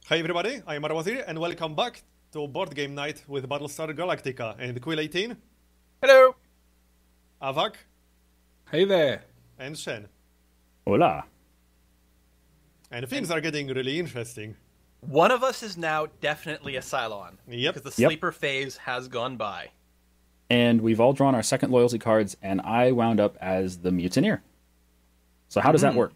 Hi everybody, I'm Marbozir and welcome back to Board Game Night with Battlestar Galactica and Quill 18, Hello. Aavak, Hey there. and Shen. Hola. And things are getting really interesting. One of us is now definitely a Cylon. Yep. Because the Yep. sleeper phase has gone by. And we've all drawn our second loyalty cards, and I wound up as the Mutineer. So how does that work?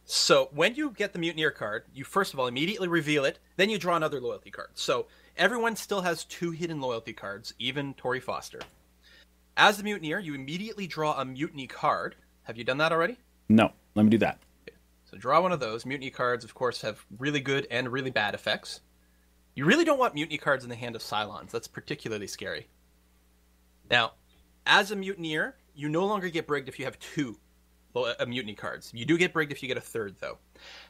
So when you get the Mutineer card, you first of all immediately reveal it, then you draw another loyalty card. So everyone still has 2 hidden loyalty cards, even Tory Foster. As the Mutineer, you immediately draw a Mutiny card. Have you done that already? No, let me do that. So draw one of those. Mutiny cards, of course, have really good and really bad effects. You really don't want Mutiny cards in the hand of Cylons. That's particularly scary. Now, as a Mutineer, you no longer get brigged if you have 2 Mutiny cards. You do get brigged if you get a 3rd, though.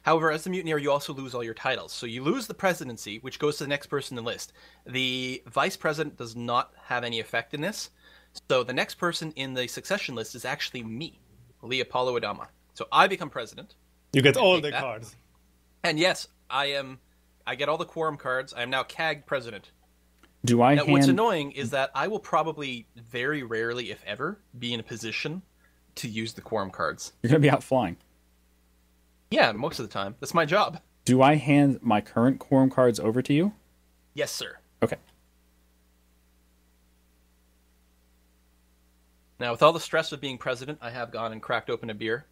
However, as a Mutineer, you also lose all your titles. So you lose the presidency, which goes to the next person in the list. The vice president does not have any effect in this. So the next person in the succession list is actually me, Lee Apollo Adama. So I become president. You get all take the that. cards. And yes, I get all the quorum cards. I am now CAG president. Do I Now, hand... what's annoying is that I will probably very rarely, if ever, be in a position to use the quorum cards. You're going to be out flying. Yeah, most of the time. That's my job. Do I hand my current quorum cards over to you? Yes, sir. Okay. Now, with all the stress of being president, I have gone and cracked open a beer.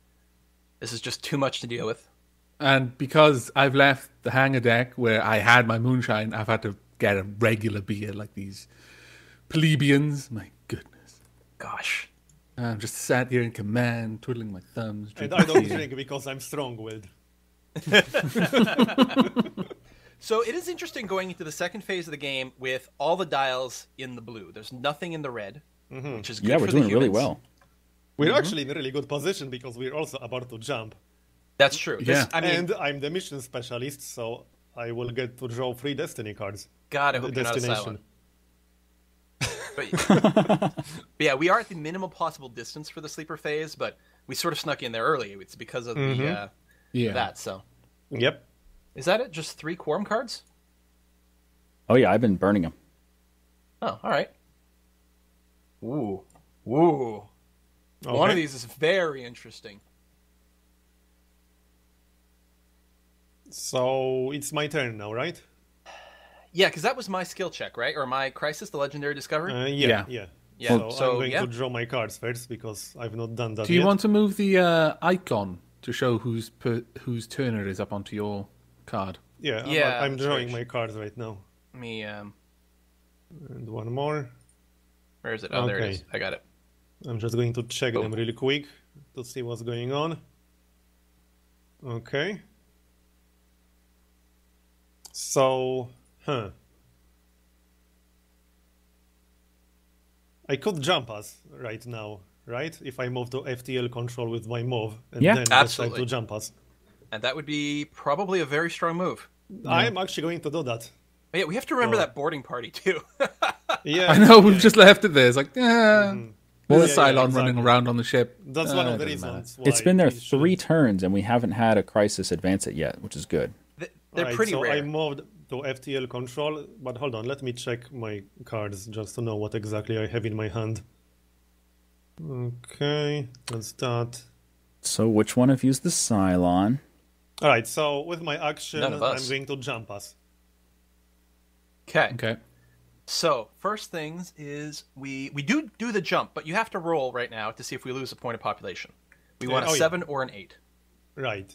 This is just too much to deal with. And because I've left the hangar deck where I had my moonshine, I've had to get a regular beer like these plebeians. My goodness. Gosh. I'm just sat here in command, twiddling my thumbs. And drinking I don't beer. drink because I'm strong-willed. So it is interesting going into the second phase of the game with all the dials in the blue. There's nothing in the red, which is good Yeah, for we're the doing really humans. well. We're actually in a really good position because we're also about to jump. That's true. Yeah. And I'm the mission specialist, so I will get to draw 3 destiny cards. God, I The hope you're not a destination. Cylon. But yeah, we are at the minimal possible distance for the sleeper phase, but we sort of snuck in there early. It's because of the Yeah. that. So Yep. is that it? Just 3 quorum cards? Oh, yeah, I've been burning them. Oh, all right. Ooh. One Okay. of these is very interesting. So it's my turn now, right? Yeah, because that was my skill check, right? Or my crisis, the legendary discovery. Yeah. Yeah, So, so, I'm going yeah. to draw my cards first because I've not done that Do you yet. want to move the icon to show whose turn it is up onto your card? Yeah, Yeah, I'm that's drawing right. my cards right now. Let me. And one more. Where is it? Oh, there it Okay. is. I got it. I'm just going to check Oh. them really quick to see what's going on. Okay. So, I could jump us right now, right? If I move to FTL control with my move and Yeah. then decide Absolutely. to jump us. And that would be probably a very strong move. I'm actually going to do that. But yeah, we have to remember Oh. that boarding party too. Yeah. I know, we've just left it there. It's like, Well, there's a yeah, Cylon exactly. running around on the ship. That's one of the doesn't matter. reasons why. It's been there we should- 3 turns, and we haven't had a crisis advance it yet, which is good. They're Right, pretty so rare. I moved to FTL control, but hold on, let me check my cards just to know what exactly I have in my hand. Okay, let's start. So which one of you's the Cylon? Alright, so with my action, None of us. I'm going to jump us. Okay. Okay. So first things is we do the jump, but you have to roll right now to see if we lose a point of population. We want a oh, yeah. 7 or an 8. Right.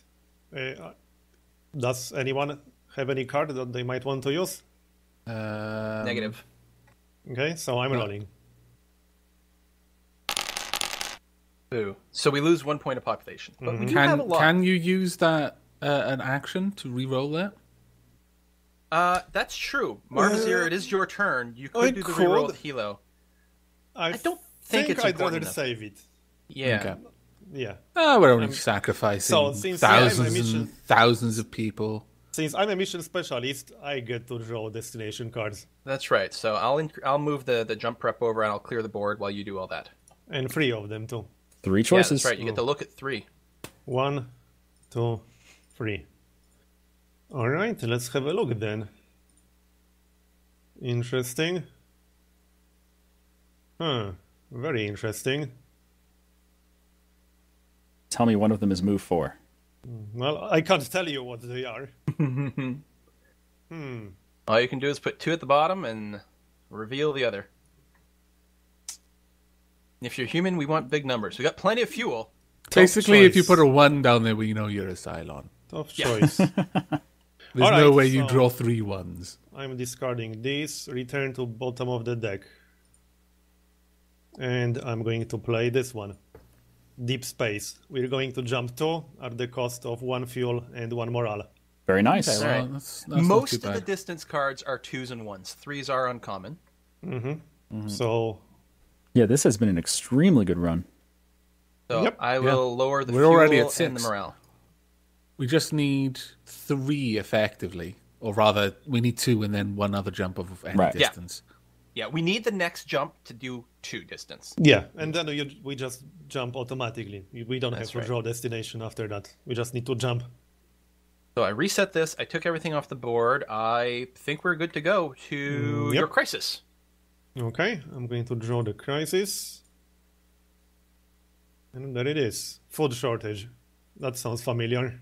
Does anyone have any card that they might want to use? Negative. Okay, so I'm rolling. Boo. So we lose 1 point of population, but we do have a lot. Can you use that an action to re-roll that? That's true. Marbozir, it is your turn. You I could do the reroll could. with Hilo. I don't think it's I'd important rather enough. save it. Yeah. Okay. Yeah. We're only sacrificing so since I'm a thousands mission- and thousands of people. Since I'm a mission specialist, I get to draw destination cards. That's right. So I'll move the jump prep over and I'll clear the board while you do all that. And 3 of them too. 3 Yeah, choices. that's right. You get to look at 3. 1, 2, 3. Alright, let's have a look then. Interesting. Huh, very interesting. Tell me one of them is move 4. Well, I can't tell you what they are. All you can do is put 2 at the bottom and reveal the other. If you're human, we want big numbers. We got plenty of fuel. Basically, if you choice. put a 1 down there, we know you're a Cylon. Tough choice. There's All no right, way you so- draw 3 1s. I'm discarding this, return to bottom of the deck. And I'm going to play this one. Deep Space. We're going to jump 2 at the cost of 1 fuel and 1 morale. Very nice. Okay, All well, right. that's not Most too of the bad. distance cards are 2s and 1s. 3s are uncommon. So, Yeah, this has been an extremely good run. So Yep. I will lower the We're fuel already at and 6. the morale. We just need 3 effectively. Or rather, we need 2 and then 1 other jump of any Right. Yeah. distance. Yeah, we need the next jump to do 2 distance. yeah, and then we just jump automatically. We don't That's have to right. draw destination after that. We just need to jump. So I reset this. I took everything off the board. I think we're good to go to Yep. your crisis. Okay, I'm going to draw the crisis. And there it is. Food shortage. That sounds familiar.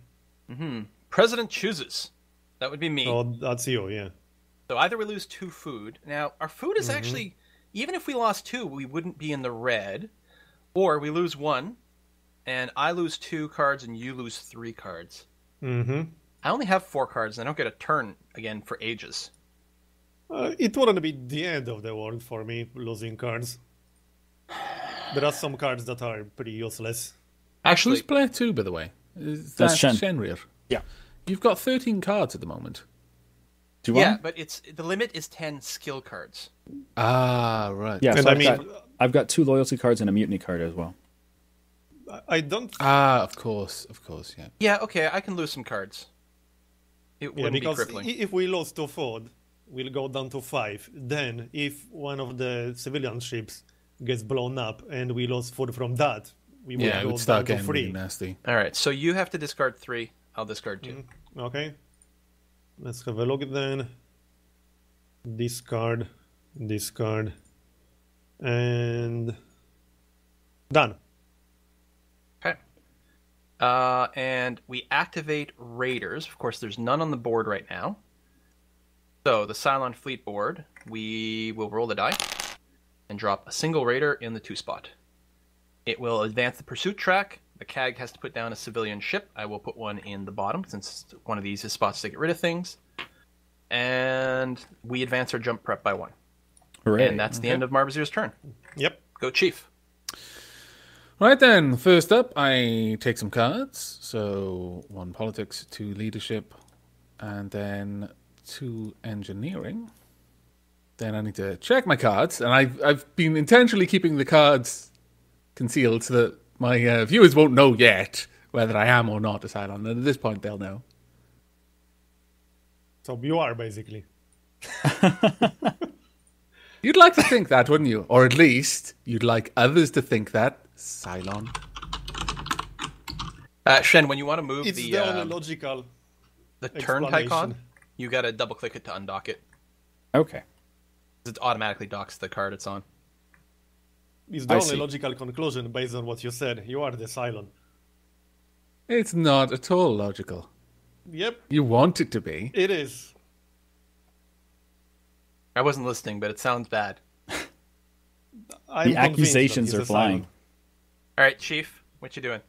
President chooses. That would be me. So that's you, yeah. So either we lose 2 food. Now, our food is actually, even if we lost 2, we wouldn't be in the red. Or we lose 1, and I lose 2 cards, and you lose 3 cards. Mm-hmm. I only have 4 cards, and I don't get a turn again for ages. It wouldn't be the end of the world for me, losing cards. There are some cards that are pretty useless. Actually, Who's player 2, by the way? Is That's that Shen. Shenryyr? Yeah. You've got 13 cards at the moment. Do you yeah, want? but the limit is 10 skill cards. Ah, right. Yeah, And so I I've got 2 loyalty cards and a mutiny card as well. I don't... Ah, of course, yeah. Yeah, okay, I can lose some cards. It Yeah, wouldn't be because crippling. if we lose 2 food, we'll go down to 5. Then, if one of the civilian ships gets blown up and we lose food from that, we will Yeah, it go would start down to getting really 3. nasty. All right, so you have to discard 3. I'll discard 2. Okay. Let's have a look then. Discard, discard, and done. Okay. And we activate raiders. Of course, there's none on the board right now. So the Cylon fleet board, we will roll the die and drop a single raider in the 2 spot. It will advance the pursuit track. The CAG has to put down a civilian ship. I will put one in the bottom since one of these is spots to get rid of things. And we advance our jump prep by 1. Hooray. And that's the end of Marbozir's turn. Yep. Go, Chief. Right then, first up, I take some cards. So 1 politics, 2 leadership, and then 2 engineering. Then I need to check my cards, and I've been intentionally keeping the cards concealed so that my viewers won't know yet whether I am or not a Cylon. And at this point, they'll know. So you are basically. You'd like to think that, wouldn't you? Or at least you'd like others to think that, Cylon. Shen, when you want to move It's the only the logical turn explanation. icon, you got to double click it to undock it. Okay. It automatically docks the card it's on. It's the I only see. logical conclusion based on what you said. You are the Cylon. It's not at all logical. Yep, You want it to be. it is. I wasn't listening, but it sounds bad. I'm The convinced accusations that are he's a flying. Cylon. All right, Chief, what you doing?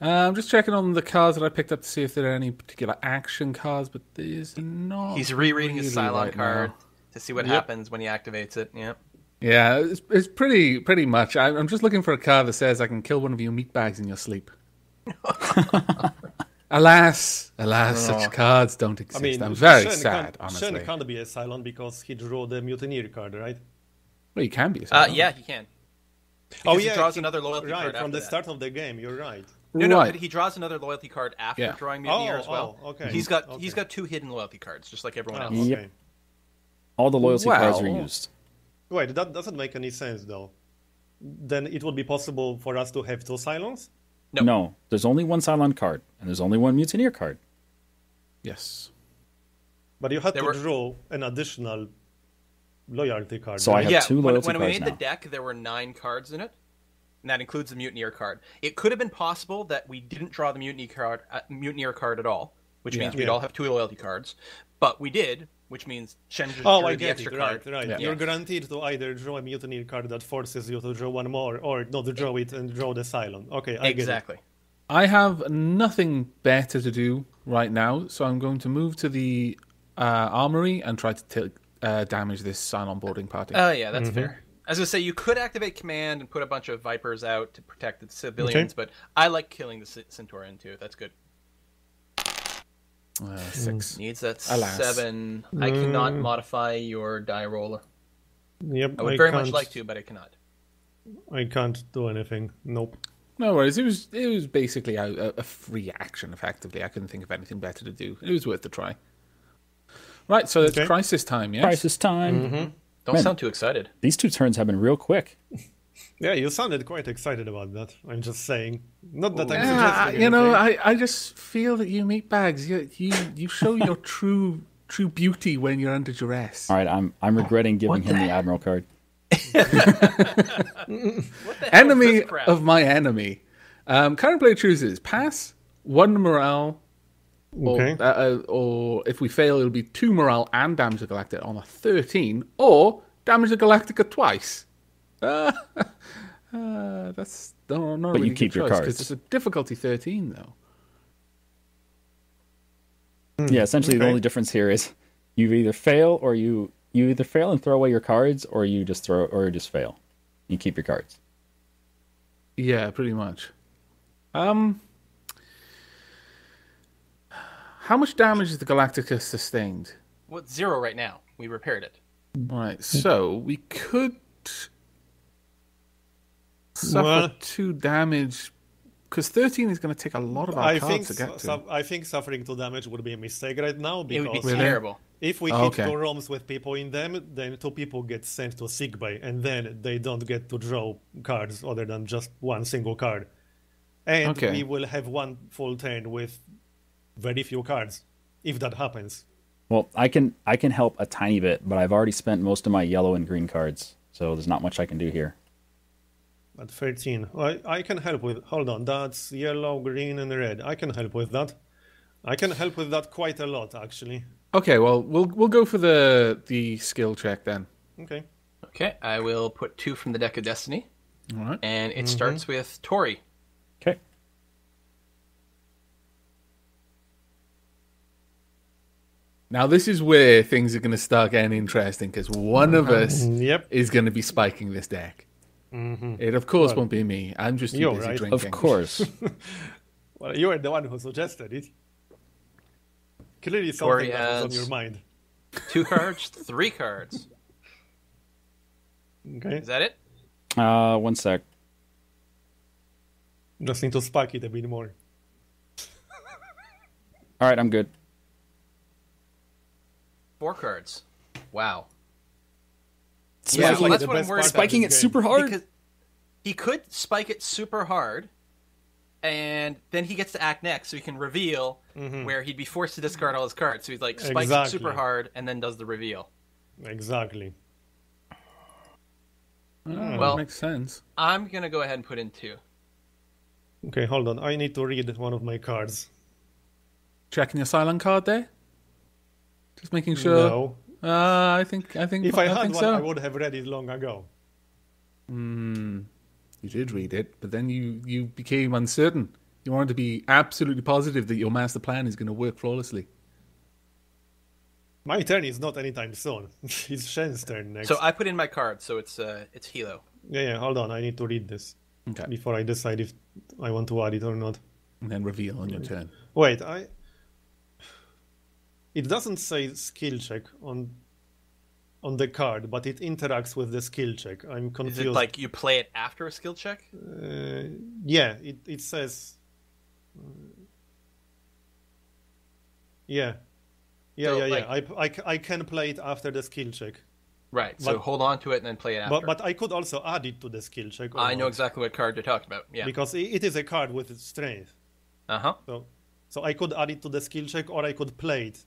I'm just checking on the cards that I picked up to see if there are any particular action cards, but there's not. He's rereading his really Cylon right card now. to see what Yep. happens when he activates it. Yeah. Yeah, it's pretty much. I'm just looking for a card that says I can kill one of your meatbags in your sleep. Alas, such cards don't exist. I mean, I'm very Shen sad, can't, honestly. Shen can't be a Cylon because he drew the Mutineer card, right? Well, you can be a Cylon. Yeah, he can. Oh, Because yeah, he draws he- another loyalty Right, card from after the that. start of the game, you're right. No, Right. but he draws another loyalty card after Yeah. drawing Mutineer Oh, as well. oh, okay, He's okay. got two hidden loyalty cards, just like everyone Ah, else. Yep. okay. All the loyalty cards are Well- used. Wait, that doesn't make any sense, though. Then it would be possible for us to have 2 Cylons? No. No, there's only 1 Cylon card, and there's only 1 Mutineer card. Yes. But you had There to were- draw an additional loyalty card. So I right? have Yeah, two loyalty when we cards made now. the deck, there were 9 cards in it, and that includes the Mutineer card. It could have been possible that we didn't draw the Mutineer card at all, which means we'd Yeah. all have 2 loyalty cards. But we did, which means Shenryyr Oh, drew I the get extra it. card. Right. Yeah. You're guaranteed to either draw a Mutineer card that forces you to draw one more, or not to draw it and draw the Cylon. Okay, I Exactly. I have nothing better to do right now, so I'm going to move to the armory and try to damage this Cylon boarding party. Oh, yeah, that's fair. As I say, you could activate command and put a bunch of Vipers out to protect the civilians, but I like killing the Centurion too. That's good. 6. Needs that Alas. 7. I cannot modify your die roller. get it. Yep, I would very much like to, but I cannot. I can't do anything. Nope. No worries. It was basically a free action, effectively. I couldn't think of anything better to do. It was worth the try. Right, so it's Okay. crisis time, yes? Crisis time. Don't Man. sound too excited. These 2 turns have been real quick. Yeah, you sounded quite excited about that. I'm just saying. Not that I'm Yeah, suggesting you know, anything. I just feel that you meatbags, you show your true beauty when you're under duress. All right, I'm regretting giving him the Admiral card. What the hell Enemy is this crap? of my enemy. Current player chooses pass, 1 morale, Okay. or if we fail, it'll be 2 morale and damage the Galactica on a 13, or damage the Galactica twice. That's not But really you keep your cards. because it's a difficulty 13 though. Yeah, essentially the Okay. only difference here is you either fail or you either fail and throw away your cards, or you just fail. You keep your cards. Yeah, pretty much. How much damage is the Galactica sustained? Well, 0 right now. We repaired it. Right, so we could suffer Well- 2 damage because 13 is going to take a lot of our cards to get to. I think suffering 2 damage would be a mistake right now, It would be because terrible. if we Oh, hit okay. 2 ROMs with people in them, then 2 people get sent to sickbay, and then they don't get to draw cards other than just one single card. And Okay. we will have 1 full turn with very few cards, if that happens. Well, I can help a tiny bit, but I've already spent most of my yellow and green cards, so there's not much I can do here. At 13, I can help with. Hold on, that's yellow, green, and red. I can help with that. I can help with that quite a lot, actually. Okay, well, we'll go for the skill check then. Okay. Okay, I will put 2 from the deck of Destiny, All right. and it starts with Tory. Okay. Now this is where things are going to start getting interesting because one of us Yep. is going to be spiking this deck. It of course won't be me. I'm just too You're busy right. drinking. Of course. Well, you are the one who suggested it. Clearly Tory something that was on has- your mind. 2 cards, 3 cards. Okay. Is that it? 1 sec. Just need to spike it a bit more. All right, I'm good. 4 cards. Wow. Yeah, well, that's what I'm worried about. Spiking it super hard. Because he could spike it super hard, and then he gets to act next, so he can reveal where he'd be forced to discard all his cards. So he's like spikes it Exactly. super hard and then does the reveal. Exactly. Oh, Well- that makes sense. I'm gonna go ahead and put in 2. Okay, hold on. I need to read one of my cards. Checking your silent card there. Just making sure. No. I think. If I had think one, so. I would have read it long ago. You did read it, but then you became uncertain. You wanted to be absolutely positive that your master plan is going to work flawlessly. My turn is not anytime soon. It's Shen's turn next. So I put in my card, so it's Hilo. Yeah, hold on. I need to read this Okay. before I decide if I want to add it or not. And then reveal on your turn. Wait, it doesn't say skill check on the card, but it interacts with the skill check. I'm Is confused. it like you play it after a skill check? Yeah, it says. Yeah. Yeah, So, yeah, like- yeah. I can play it after the skill check. Right. So But- hold on to it and then play it after. But I could also add it to the skill check. or I know not, exactly what card you're talking about. Yeah. because it is a card with strength. Uh huh. So I could add it to the skill check, or I could play it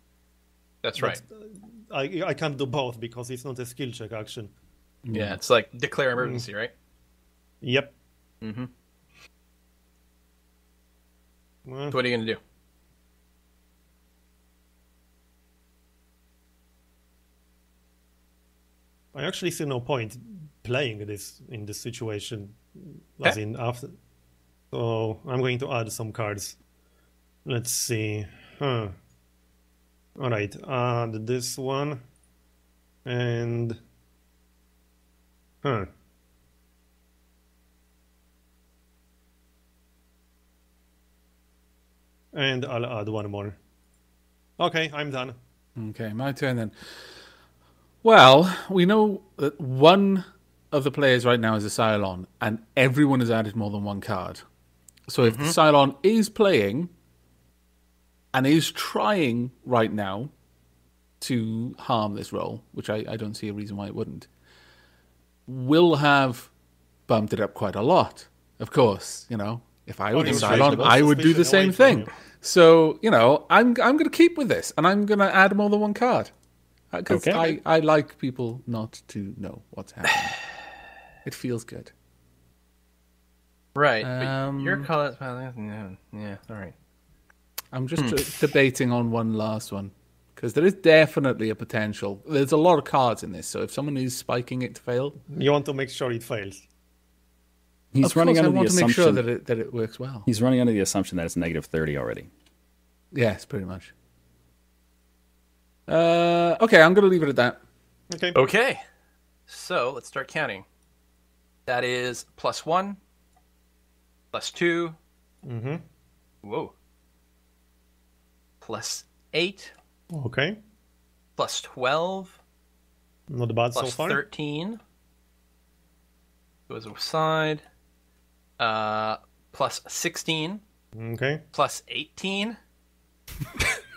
That's right. I can't do both because it's not a skill check action. Yeah, it's like declare emergency, right? Yep. Mm-hmm. Well, So what are you going to do? I actually see no point playing this in this situation, as in after. So I'm going to add some cards. Let's see. All right, add this one, and and I'll add one more. Okay, I'm done. Okay, my turn then. Well, we know that one of the players right now is a Cylon, and everyone has added more than one card. So if the Cylon is playing and is trying right now to harm this roll, which I don't see a reason why it wouldn't, will have bumped it up quite a lot. Of course, you know, if I were the Cylon, I would do the same thing. So, you know, I'm going to keep with this, and I'm going to add more than one card. Because I like people not to know what's happening. It feels good. Right. But your color... Yeah, all right. I'm just debating on one last one. Because there is definitely a potential. There's a lot of cards in this, so if someone is spiking it to fail... You want to make sure it fails. He's running under the assumption... I want to make sure that it works well. He's running under the assumption that it's negative 30 already. Yes, pretty much. Okay, I'm going to leave it at that. Okay. So, let's start counting. That is +1, +2. Mm-hmm. Whoa. +8. Okay. +12. Not bad so far. +13. Goes aside. +16. Okay. +18.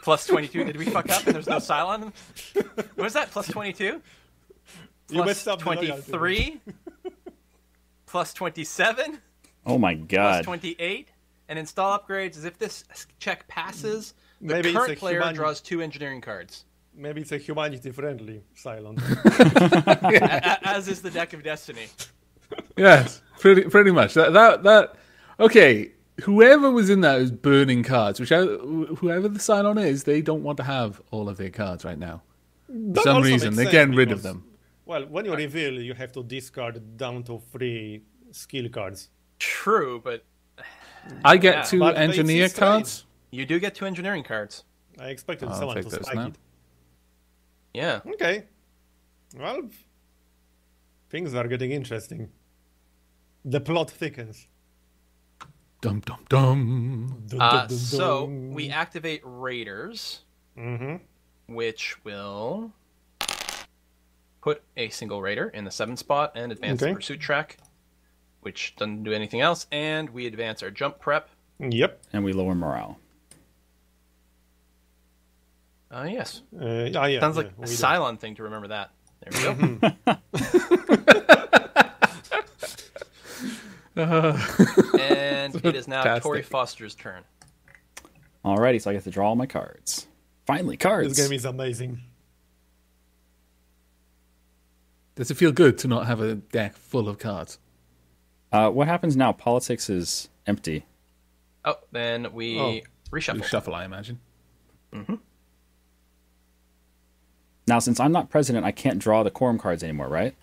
+22. Did we fuck up and there's no Cylon? What was that? +22? You messed up. +23. +27. Oh my god. +28. And install upgrades as if this check passes. The Maybe current player draws 2 engineering cards. Maybe it's a humanity-friendly Cylon. As is the deck of Destiny. Yes, pretty much. That. Okay, whoever was in that was burning cards. Whoever the Cylon is, they don't want to have all of their cards right now. For some reason, they're getting rid of them. Well, when you reveal, you have to discard down to 3 skill cards. True, but... I get 2 engineer cards. You do get 2 engineering cards. I expected someone to spike it. Yeah. Okay. Well, things are getting interesting. The plot thickens. Dum dum dum. So we activate Raiders, which will put a single Raider in the 7 spot and advance the pursuit track, which doesn't do anything else. And we advance our jump prep. Yep. And we lower morale. Yes. Yeah, sounds like a Cylon thing to remember that. There we go. And it is now Tory Foster's turn. Alrighty, so I get to draw all my cards. Finally, cards. This game is amazing. Does it feel good to not have a deck full of cards? What happens now? Politics is empty. Oh, then we reshuffle. Reshuffle, I imagine. Now, since I'm not president, I can't draw the quorum cards anymore, right?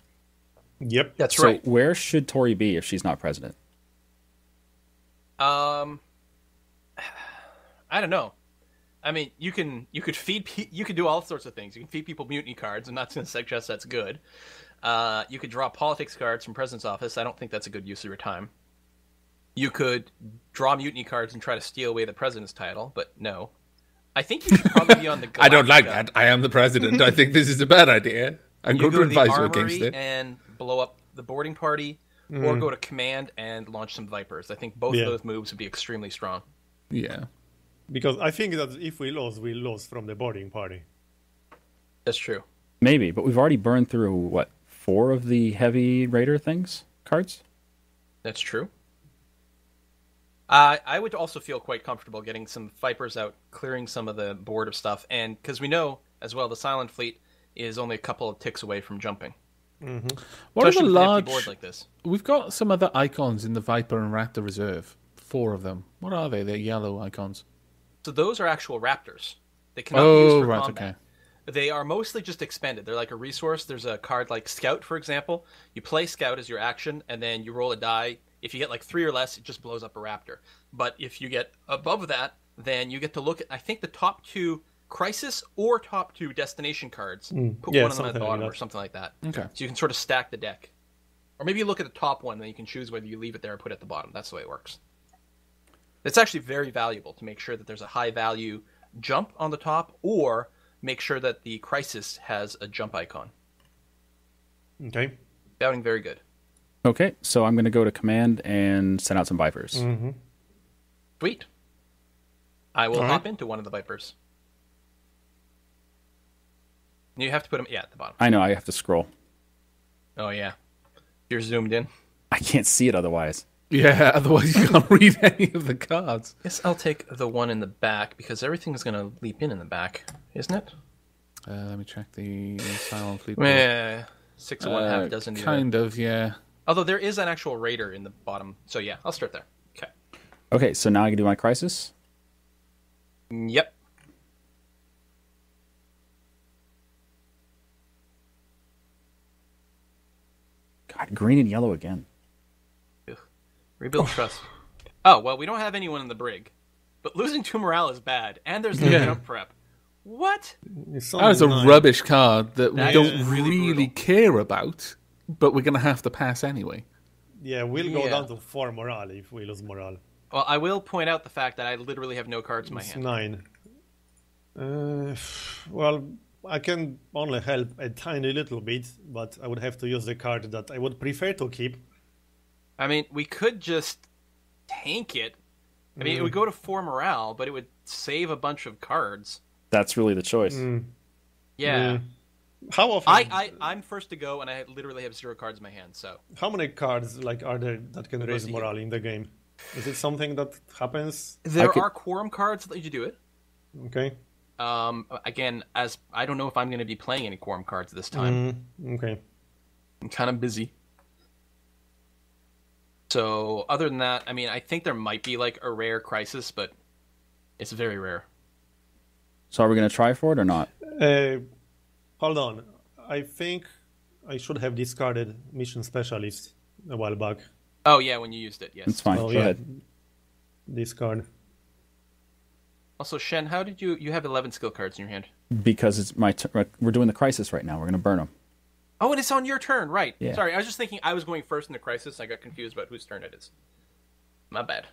Yep. That's right. So where should Tory be if she's not president? I don't know. I mean, you could do all sorts of things. You can feed people mutiny cards. I'm not going to suggest that's good. You could draw politics cards from president's office. I don't think that's a good use of your time. You could draw mutiny cards and try to steal away the president's title, but no. I think you should probably be on the Galactica. I don't like that. I am the president. I think this is a bad idea. I'm going to advise you against it. And blow up the boarding party, or go to command and launch some Vipers. I think both of those moves would be extremely strong. Yeah. Because I think that if we lose from the boarding party. That's true. Maybe, but we've already burned through, what, 4 of the heavy raider cards? That's true. I would also feel quite comfortable getting some Vipers out, clearing some of the board of stuff, and because we know as well. The Silent Fleet is only a couple of ticks away from jumping. What are Especially the with an empty large... board like this. We've got some other icons in the Viper and Raptor Reserve. 4 of them. What are they? They're yellow icons. So those are actual Raptors. They cannot be used for combat. Okay. They are mostly just expended. They're like a resource. There's a card like Scout, for example. You play Scout as your action, and then you roll a die. If you get like 3 or less, it just blows up a Raptor. But if you get above that, then you get to look at, I think, the top 2 Crisis or top 2 Destination cards. Put one of them at the bottom or something like that. Okay. So you can sort of stack the deck. Or maybe you look at the top one, and then you can choose whether you leave it there or put it at the bottom. That's the way it works. It's actually very valuable to make sure that there's a high value jump on the top, or make sure that the Crisis has a jump icon. Okay. Scouting, very good. Okay, so I'm going to go to command and send out some Vipers. Sweet. I will hop into one of the Vipers. You have to put them, at the bottom. I know, I have to scroll. Oh, yeah. You're zoomed in. I can't see it otherwise. Yeah, otherwise you can't read any of the cards. Guess I'll take the one in the back, because everything is going to leap in the back, isn't it? Let me check the Silent Fleet. Yeah, 6 of one, half a dozen. Kind of, yeah. Although there is an actual Raider in the bottom. So yeah, I'll start there. Okay. Okay, so now I can do my Crisis. Yep. God, green and yellow again. Ugh. Rebuild trust. Oh, well, we don't have anyone in the brig. But losing 2 morale is bad. And there's no jump prep. What? That is a rubbish card that we That don't is really really care about, but we're going to have to pass anyway. Yeah, we'll go down to 4 morale if we lose morale. Well, I will point out the fact that I literally have no cards in my hand. 9. Well, I can only help a tiny little bit, but I would have to use the card that I would prefer to keep. I mean, we could just tank it. I mean, it would go to 4 morale, but it would save a bunch of cards. That's really the choice. Yeah. How often? I'm first to go, and I literally have 0 cards in my hand. So how many cards are there that can raise morale in the game? Is it something that happens? There are quorum cards that let you do it. Okay. Again, as I don't know if I'm going to be playing any quorum cards this time. Okay. I'm kind of busy. So other than that, I mean, I think there might be like a rare Crisis, but it's very rare. So are we going to try for it or not? Hold on. I think I should have discarded Mission Specialist a while back. Oh, yeah, when you used it, yes. It's fine. Go ahead. Discard. Also, Shen, how did you have 11 skill cards in your hand? Because it's we're doing the Crisis right now. We're going to burn them. Oh, and it's on your turn, right. Yeah. Sorry, I was just thinking I was going first in the Crisis. I got confused about whose turn it is. My bad.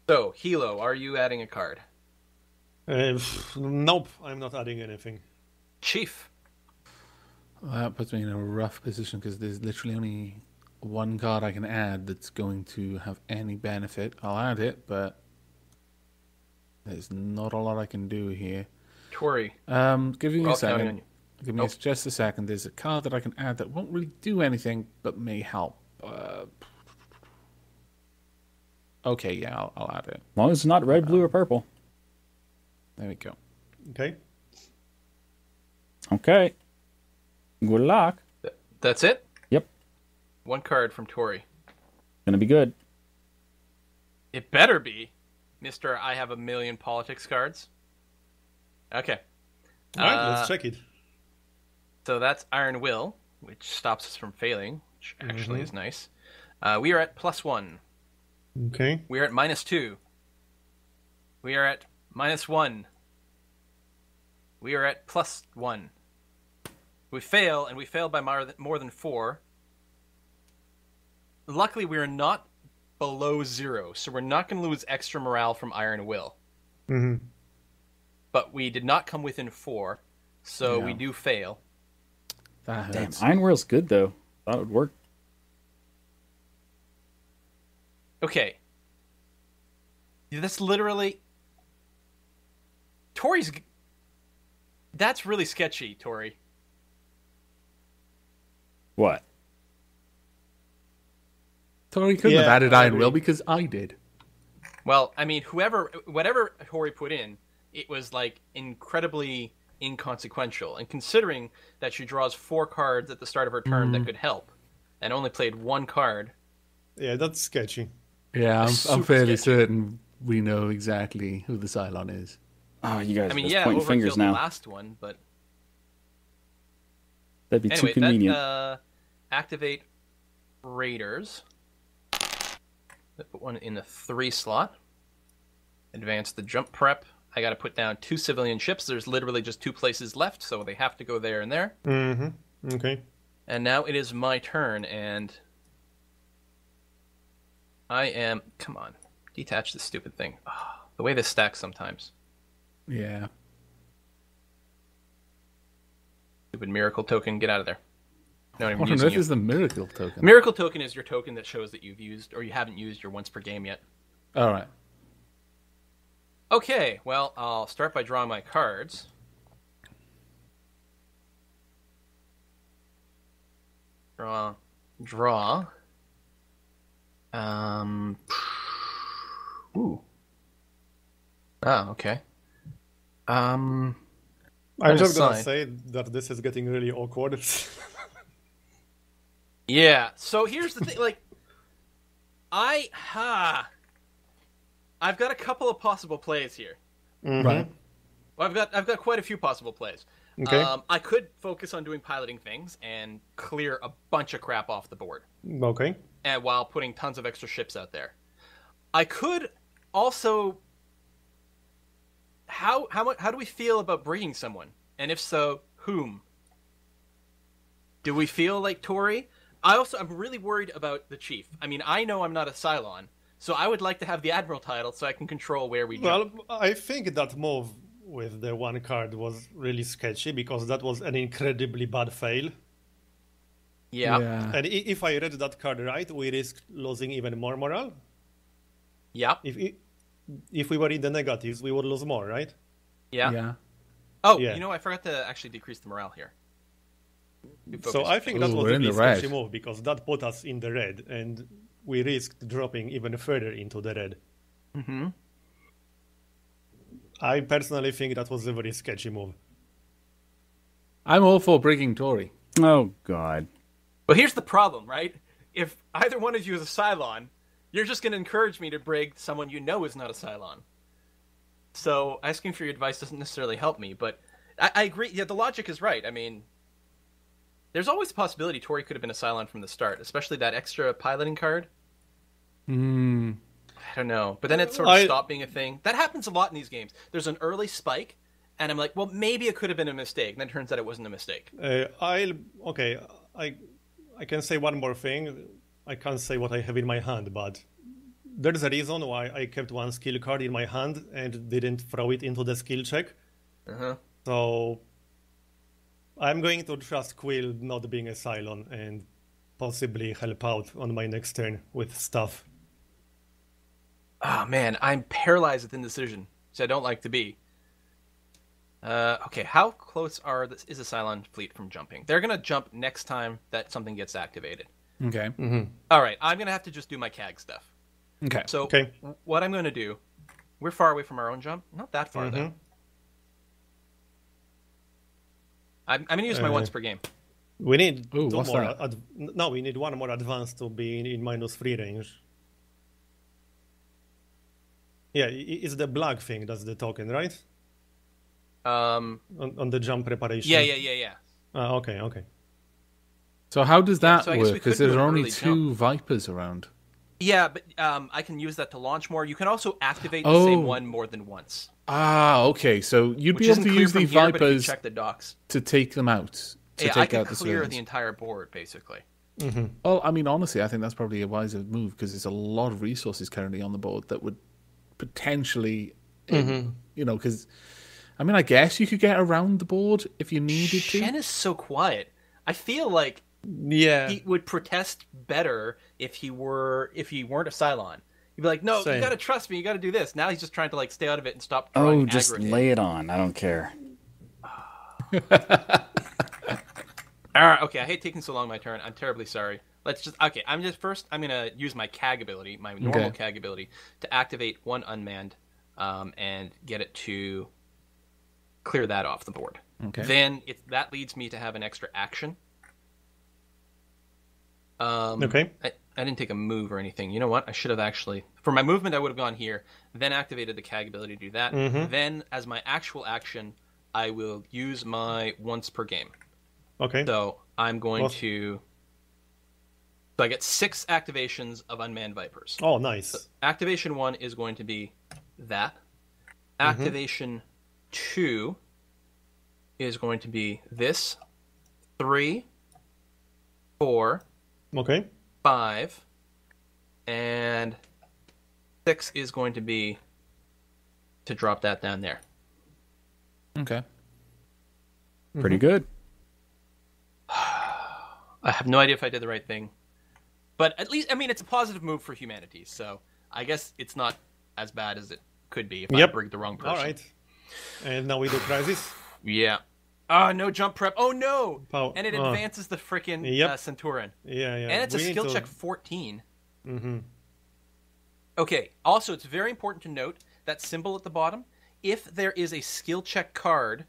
So, Hilo, are you adding a card? Nope, I'm not adding anything. Chief. That puts me in a rough position because there's literally only 1 card I can add that's going to have any benefit. I'll add it, but there's not a lot I can do here. Tory. Give me a second. Give me Nope. just a second. There's a card that I can add that won't really do anything, but may help. Okay, yeah, I'll add it. As long as it's not red, blue, or purple. There we go. Okay. Okay. Good luck. That's it? Yep. 1 card from Tory. Gonna be good. It better be, Mr. I have a million politics cards. Okay. All right, let's check it. So that's Iron Will, which stops us from failing, which actually is nice. We are at +1. Okay. We are at -2. We are at -1. We are at +1. We fail, and we fail by more than 4. Luckily, we are not below 0, so we're not going to lose extra morale from Iron Will. But we did not come within 4, so we do fail. That hurts. Damn, Iron Will's good though. Thought it would work. Okay. That's literally... Tory's... That's really sketchy, Tory. What? Tory couldn't have added Iron Will because I did. Well, I mean, whatever Tory put in, it was like incredibly inconsequential. And considering that she draws 4 cards at the start of her turn that could help, and only played 1 card. Yeah, that's sketchy. Yeah, I'm Super fairly sketchy. certain we know exactly who the Cylon is. Oh, you guys I mean, are just yeah, pointing fingers overkill the now. last one, but That'd be too anyway, convenient. that activate raiders. Put one in the 3 slot. Advance the jump prep. I got to put down 2 civilian ships. There's literally just 2 places left, so they have to go there and there. Mm-hmm. Okay. And now it is my turn, and I am... Come on. Detach this stupid thing. Oh, the way this stacks sometimes. Yeah. Stupid miracle token. Get out of there. Not even What on using earth you. is the miracle token? Miracle token is your token that shows that you've used, or you haven't used your once per game yet. All right. Okay, well, I'll start by drawing my cards. Draw. Ooh. Ah, okay. I'm Kinda just gonna side. say that this is getting really awkward. Yeah, so here's the thing, like, I've got a couple of possible plays here. Right. Well, I've got quite a few possible plays. Okay. I could focus on doing piloting things and clear a bunch of crap off the board, Okay. and while putting tons of extra ships out there. I could also. How do we feel about bringing someone? And if so, whom? Do we feel like Tory? I'm really worried about the chief. I mean, I know I'm not a Cylon, so I would like to have the Admiral title so I can control where we jump. Well, I think that move with the 1 card was really sketchy because that was an incredibly bad fail. Yeah. And if I read that card right, we risked losing even more morale. Yeah. If we were in the negatives, we would lose more, right? Yeah. Yeah. Oh, Yeah. you know, I forgot to actually decrease the morale here. So I think that Ooh, was we're a in really the red. sketchy move because that put us in the red and we risked dropping even further into the red. Mm-hmm. I personally think that was a very sketchy move. I'm all for bringing Tory. Oh, God. But here's the problem, right? If either one of you is a Cylon, you're just going to encourage me to brig someone you know is not a Cylon. So asking for your advice doesn't necessarily help me, but I agree. Yeah, the logic is right. I mean, there's always a possibility Tory could have been a Cylon from the start, especially that extra piloting card. Hmm. I don't know. But then it sort of stopped being a thing. That happens a lot in these games. There's an early spike, and I'm like, well, maybe it could have been a mistake. And then it turns out it wasn't a mistake. I can say one more thing. I can't say what I have in my hand, but there's a reason why I kept 1 skill card in my hand and didn't throw it into the skill check. Uh-huh. So I'm going to trust Quill not being a Cylon and possibly help out on my next turn with stuff. Oh, man, I'm paralyzed with indecision, which I don't like to be. Okay, how close is a Cylon fleet from jumping? They're going to jump next time that something gets activated. Okay. All right, I'm going to have to just do my CAG stuff. Okay. So Okay. what I'm going to do, we're far away from our own jump. Not that far, though. I'm going to use my once per game. We need Ooh, 2 what's more. that? No, we need 1 more advance to be in -3 range. Yeah, it's the black thing. That's the token, right? On the jump preparation. Yeah. Okay. So how does that so I guess we work? could Because do there's an only early 2 Vipers around. Yeah, but I can use that to launch more. You can also activate the same one more than once. Ah, okay. So you'd Which be able isn't to clear use the from here, but if you Vipers check the docks. to take them out. To Yeah, I take can out the clear the civilians. entire board, basically. Well, I mean, honestly, I think that's probably a wiser move because there's a lot of resources currently on the board that would potentially, you know, because, I mean, I guess you could get around the board if you needed to. Shen is so quiet. I feel like Yeah. he would protest better if he weren't a Cylon. He'd be like, no, Same. you gotta trust me, you gotta do this. Now he's just trying to like stay out of it and stop Oh, drawing just aggro. lay it on. I don't care. Alright, okay, I hate taking so long my turn. I'm terribly sorry. I'm gonna use my CAG ability, my normal CAG ability, to activate 1 unmanned, and get it to clear that off the board. Okay. Then that leads me to have an extra action. Okay. I didn't take a move or anything. You know what? I should have actually... For my movement, I would have gone here, then activated the CAG ability to do that. Then, as my actual action, I will use my once per game. Okay. So, I'm going to... So, I get 6 activations of Unmanned Vipers. Oh, nice. So activation 1 is going to be that. Activation 2 is going to be this. 3, 4... Okay. 5, and 6 is going to be to drop that down there. Okay. Pretty good. I have no idea if I did the right thing, but at least, I mean, it's a positive move for humanity, so I guess it's not as bad as it could be if I bring the wrong person. All right. And now we do crisis. Yeah. No jump prep. Oh, no! And it advances the frickin' Centurion. Yeah. And it's a skill check 14. Okay, also, it's very important to note that symbol at the bottom. If there is a skill check card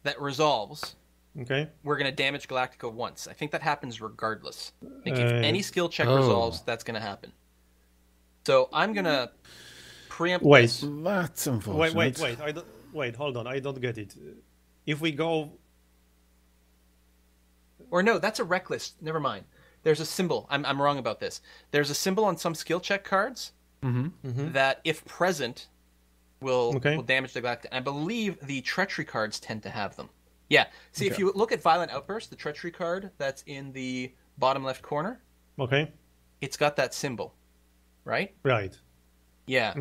that resolves, we're going to damage Galactica once. I think that happens regardless. I think if any skill check resolves, that's going to happen. So I'm going to preempt this. That's unfortunate. Wait, hold on. I don't get it. If we go... Or no, that's a reckless. Never mind. There's a symbol. I'm wrong about this. There's a symbol on some skill check cards that, if present, will damage the Galactic. I believe the treachery cards tend to have them. Yeah. See, if you look at Violent Outburst, the treachery card that's in the bottom left corner, it's got that symbol, right? Right. Yeah.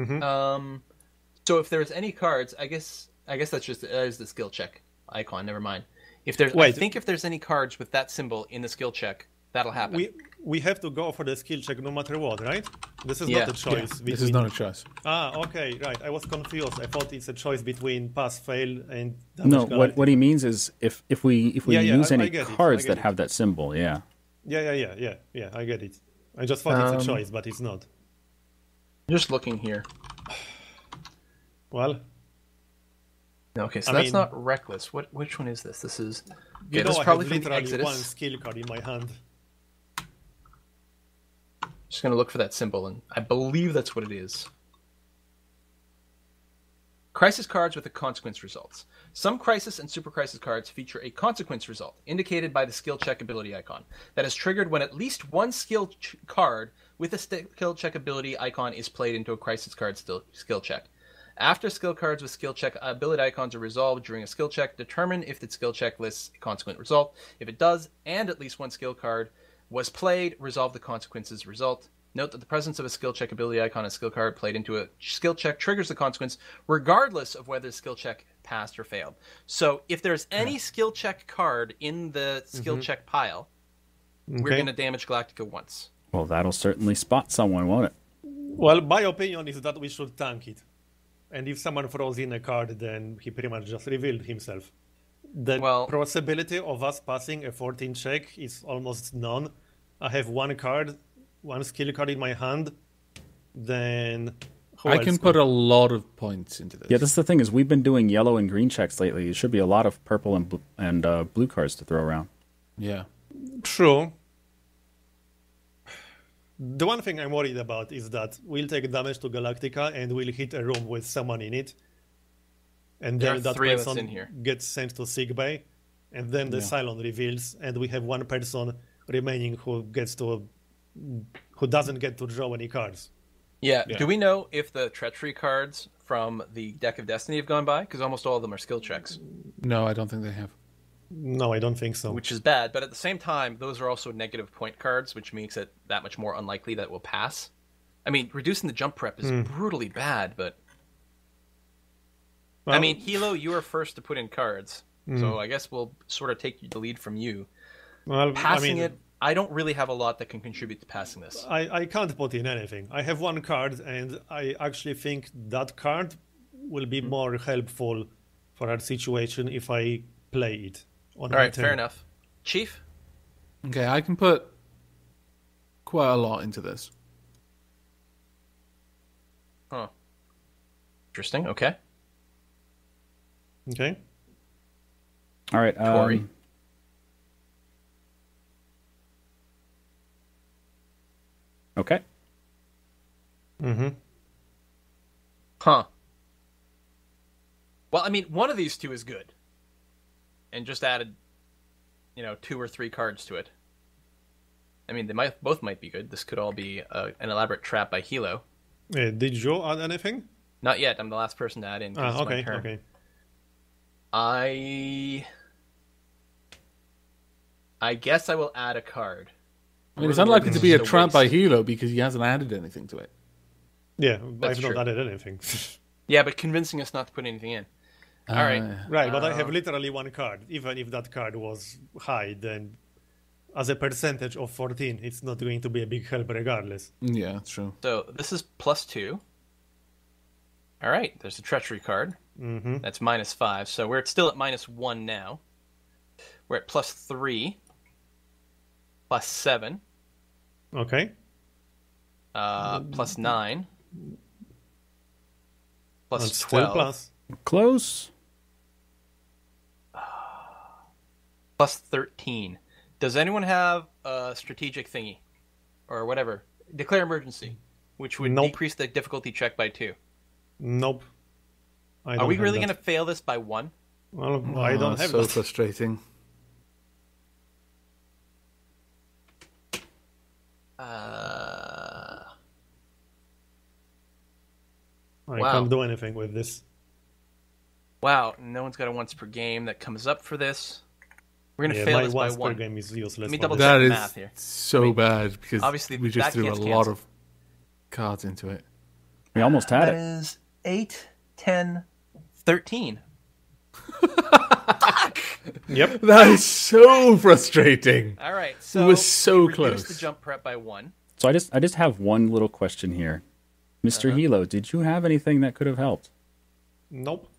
So if there's any cards, I guess that's just is the skill check icon. Never mind. If there's, I think if there's any cards with that symbol in the skill check, that'll happen. We have to go for the skill check no matter what, right? This is not a choice. This is not a choice. Okay, right. I was confused. I thought it's a choice between pass, fail, and no. What he means is if we use any cards that have that symbol, Yeah. I get it. I just thought it's a choice, but it's not. Just looking here. Well. Okay, so that's not reckless. Which one is this? This is. Okay, this is probably I have literally one skill card in my hand. Just going to look for that symbol, and I believe that's what it is. Crisis cards with a consequence results. Some Crisis and Super Crisis cards feature a consequence result, indicated by the skill check ability icon, that is triggered when at least one skill card with a skill check ability icon is played into a Crisis card skill check. After skill cards with skill check ability icons are resolved during a skill check, determine if the skill check lists a consequent result. If it does, and at least one skill card was played, resolve the consequences result. Note that the presence of a skill check ability icon on a skill card played into a skill check triggers the consequence, regardless of whether the skill check passed or failed. So if there's any skill check card in the skill check pile, we're going to damage Galactica once. Well, that'll certainly spot someone, won't it? Well, my opinion is that we should tank it. And if someone throws in a card, then he pretty much just revealed himself. The possibility of us passing a 14 check is almost none. I have one skill card in my hand. Then I can put a lot of points into this. Yeah, that's the thing is we've been doing yellow and green checks lately. It should be a lot of purple and blue cards to throw around. Yeah, true. The one thing I'm worried about is that we'll take damage to Galactica and we'll hit a room with someone in it. And then that person gets sent to sickbay. And then the Cylon reveals and we have one person remaining who doesn't get to draw any cards. Yeah. Do we know if the treachery cards from the Deck of Destiny have gone by? Because almost all of them are skill checks. No, I don't think they have. No, I don't think so. Which is bad, but at the same time, those are also negative point cards, which makes it that much more unlikely that it will pass. I mean, reducing the jump prep is brutally bad, but... Well, I mean, Hilo, you were first to put in cards, so I guess we'll sort of take the lead from you. Well, passing it, I don't really have a lot that can contribute to passing this. I can't put in anything. I have one card, and I actually think that card will be more helpful for our situation if I play it. All right, fair enough. Chief? Okay, I can put quite a lot into this. Huh. Interesting, okay. Okay. All right. Tory. Okay. Mm-hmm. Huh. Well, I mean, one of these two is good. And just added, 2 or 3 cards to it. I mean, both might be good. This could all be an elaborate trap by Hilo. Did Joe add anything? Not yet. I'm the last person to add in. It's my turn. Okay. I guess I will add a card. I mean, it's unlikely to be a Just trap by waste. Hilo because he hasn't added anything to it. Yeah, That's I've not true. added anything. Yeah, but convincing us not to put anything in. All right. Right, but I have literally one card. Even if that card was high, then as a percentage of 14, it's not going to be a big help regardless. Yeah, that's true. So this is +2. All right. There's a treachery card. Mm-hmm. That's -5. So we're still at -1 now. We're at +3, +7, Okay. +9, And still +12, plus. Close. +13. Does anyone have a strategic thingy or whatever? Declare emergency, which would Nope. decrease the difficulty check by 2. Nope. Are we really going to fail this by 1? Well, I don't have so that. frustrating. I Wow. can't do anything with this. Wow, no one's got a once per game that comes up for this. We're going to Yeah, fail my this by once per 1. game is useless. Let me for double this. check. That is math here. so bad because obviously we just that threw a gets lot canceled. of cards into it. We almost had That it. is 8, 10, 13. Yep. That is so frustrating. All right, so was so we reduced close. the jump prep by 1. So I just have one little question here. Mr. Hilo, did you have anything that could have helped? Nope.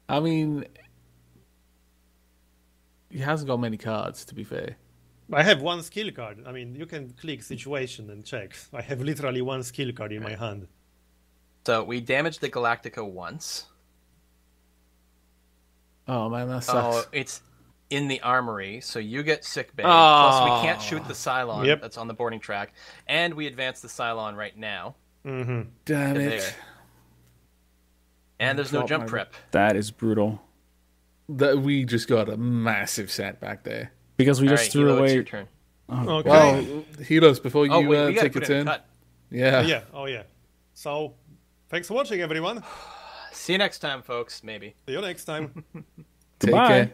I mean, he hasn't got many cards, to be fair. I have one skill card. I mean, you can click situation and check. I have literally one skill card in my hand. So we damaged the Galactica once. Oh man, that Oh, sucks. it's in the armory, so you get sick bay. Oh. Plus, we can't shoot the Cylon Yep. that's on the boarding track, and we advance the Cylon right now. Mm-hmm. Damn to it. there. And there's no Drop jump my- prep. That is brutal. That we just got a massive setback there. Because we All just right, threw Hilo, it's away. your turn. Okay. Well, Helos, before you Oh, wait, we gotta take your put in a turn. cut. Yeah. Yeah. Oh, yeah. So, thanks for watching, everyone. See you next time, folks. Maybe. See you next time. Take Goodbye. care.